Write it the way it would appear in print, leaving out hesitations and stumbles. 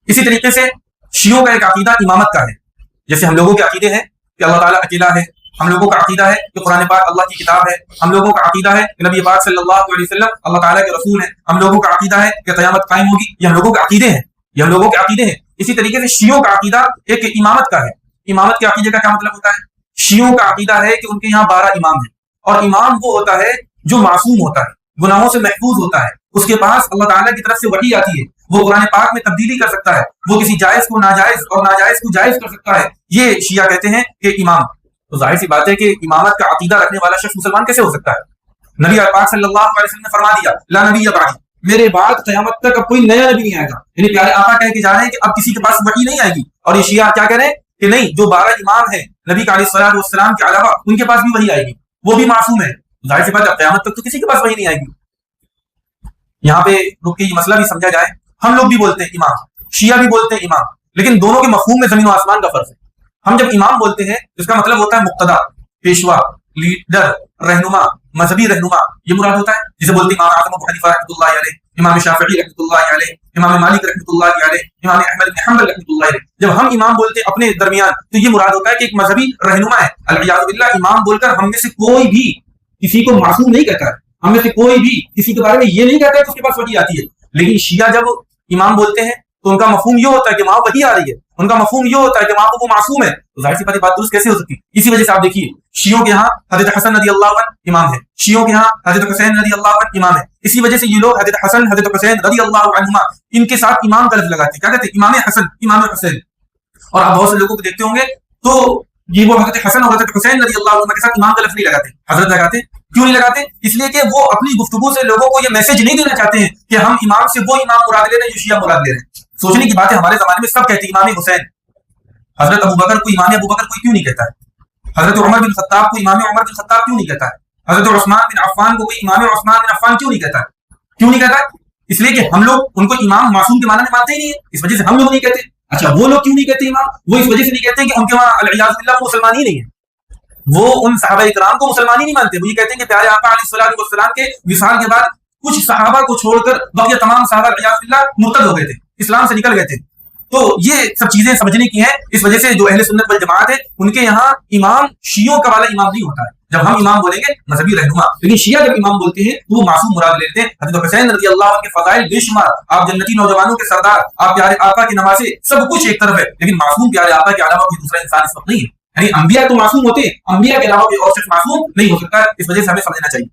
اسی طریقے سے شیعوں کا ایک عقیدہ امامت کا ہے، جیسے ہم لوگوں کے عقیدے ہیں کہ اللہ تعالیٰ اکیلا ہے، ہم لوگوں کا عقیدہ ہے کہ قرآن پاک اللہ کی کتاب ہے، ہم لوگوں کا عقیدہ ہے کہ نبی پاک صلی اللہ علیہ وسلم اللہ تعالیٰ کے رسول ہیں، ہم لوگوں کا عقیدہ ہے کہ قیامت قائم ہوگی، یہ ہم لوگوں کے عقیدے ہیں، یہ ہم لوگوں کے عقیدے ہیں۔ اسی طریقے سے شیعوں کا عقیدہ ایک امامت کا ہے۔ امامت کے عقیدے کا کیا مطلب ہوتا ہے؟ شیعوں کا عقیدہ ہے کہ ان کے یہاں 12 امام ہیں، اور امام وہ ہوتا ہے جو معصوم ہوتا ہے، گناہوں سے محفوظ ہوتا ہے، اس کے پاس اللہ تعالیٰ کی طرف سے وحی آتی ہے، وہ قرآن پاک میں تبدیلی کر سکتا ہے، وہ کسی جائز کو ناجائز اور ناجائز کو جائز کر سکتا ہے۔ یہ شیعہ کہتے ہیں کہ امام۔ تو ظاہر سی بات ہے کہ امامت کا عقیدہ رکھنے والا شخص مسلمان کیسے ہو سکتا ہے؟ نبی پاک صلی اللہ علیہ وسلم نے فرما دیا لا نبی بعدی، میرے بعد قیامت تک اب کوئی نیا نبی نہیں آئے گا، یعنی پیارے آقا کہہ کے جا رہے ہیں کہ اب کسی کے پاس وحی نہیں آئے گی۔ اور یہ شیعہ کیا کہہ رہے ہیں کہ نہیں، جو 12 امام ہیں نبی علیہ الصلوۃ والسلام کے علاوہ ان کے پاس بھی وحی آئے گی، وہ بھی معصوم ہے۔ ظاہر سی بات ہے قیامت تک تو کسی کے پاس وحی نہیں آئے گی۔ یہاں پہ رک کے یہ مسئلہ بھی سمجھا جائے، ہم لوگ بھی بولتے ہیں امام، شیعہ بھی بولتے ہیں امام، لیکن دونوں کے مفہوم میں زمین و آسمان کا فرق ہے۔ ہم جب امام بولتے ہیں اس کا مطلب ہوتا ہے مقتدا، پیشوا، لیڈر، رہنما، مذہبی رہنما، یہ مراد ہوتا ہے۔ جسے بولتے ہیں امام اعظم ابو حنیفہ رحمۃ اللہ علیہ، امام شافعی رحمۃ اللہ علیہ، امام مالک رحمۃ اللہ علیہ، امام احمد بن حنبل رحمۃ اللہ علیہ۔ جب ہم امام بولتے ہیں اپنے درمیان تو یہ مراد ہوتا ہے کہ ایک مذہبی رہنما ہے۔ العیاذ باللہ امام بول کر ہم میں سے کوئی بھی کسی کو معصوم نہیں کہتا ہے، ہم میں سے کوئی بھی کسی کے بارے میں یہ نہیں کہتا ہے کہ اس کے پاس وحی آتی ہے۔ لیکن شیعہ جب امام بولتے ہیں تو ان کا مفہوم یہ ہوتا ہے کہ وہاں وحی آ رہی ہے، ان کا مفہوم یہ ہوتا ہے کہ وہاں وہ معصوم ہے۔ تو ظاہر سی بات درست کیسے ہو سکتی؟ اسی وجہ سے آپ دیکھیے شیعوں کے یہاں حضرت حسن رضی اللہ عنہ امام ہے، شیعوں کے یہاں حضرت حسین رضی اللہ عنہ امام ہے۔ اسی وجہ سے یہ لوگ حضرت حسن حضرت حسین رضی اللہ عنہما ان کے ساتھ امام کا لفظ لگاتے ہیں، کیا کہتے ہیں؟ امام حسن، امام حسین۔ اور آپ بہت سے لوگوں کو دیکھتے ہوں گے تو یہ وہ حضرت حسن اور حضرت حسین رضی اللہ عنہ کے ساتھ امام کا لفظ نہیں لگاتے، حضرت لگاتے۔ کیوں نہیں لگاتے؟ اس لیے کہ وہ اپنی گفتگو سے لوگوں کو یہ میسج نہیں دینا چاہتے ہیں کہ ہم امام سے وہ امام مراد لے رہے ہیں جو شیعہ مراد لے رہے ہیں۔ سوچنے کی بات ہے، ہمارے زمانے میں سب کہتے ہیں امام حسین، حضرت ابو بکر کو امام ابو بکر کوئی کیوں نہیں کہتا ہے؟ حضرت عمر بن خطاب کو امام عمر بن خطاب کیوں نہیں کہتا ہے؟ حضرت عثمان بن عفان کو کوئی امام عثمان بن عفان کیوں نہیں کہتا ہے؟ کیوں نہیں کہتا ہے؟ اس لیے کہ ہم لوگ ان کو امام معصوم کے معنی میں مانتے ہی نہیں ہے، اس وجہ سے ہم لوگ نہیں کہتے۔ اچھا وہ لوگ کیوں نہیں کہتے امام؟ وہ اس وجہ سے نہیں کہتے کہ ان کے وہاں العیاذ باللہ وہ مسلمان ہی نہیں ہے، وہ ان صحابہ کرام کو مسلمان ہی نہیں مانتے۔ وہ یہ کہتے ہیں کہ پیارے آقا علیہ الصلوۃ والسلام کے وصال کے بعد کچھ صحابہ کو چھوڑ کر باقی تمام صحابہ العیاذ باللہ مرتد ہو گئے تھے، اسلام سے نکل گئے تھے۔ تو یہ سب چیزیں سمجھنے کی ہیں، اس وجہ سے جو اہل سنت والجماعت ہے ان کے یہاں امام شیعوں کا والا امام نہیں ہوتا ہے۔ جب ہم امام بولیں گے مذہبی رہنما، لیکن شیعہ جب امام بولتے ہیں تو وہ معصوم مراد لیتے ہیں۔ حضرت حسین رضی اللہ عنہ کے فضائل بے شمار، آپ جنتی نوجوانوں کے سردار، آپ پیارے آقا کی نمازیں، سب کچھ ایک طرف ہے، لیکن معصوم پیارے آقا کے علاوہ کوئی دوسرا انسان اس وقت نہیں ہے۔ یعنی انبیاء تو معصوم ہوتے ہیں، انبیاء کے علاوہ کوئی اور شخص معصوم نہیں ہو سکتا ہے، اس وجہ سے ہمیں سمجھنا چاہیے۔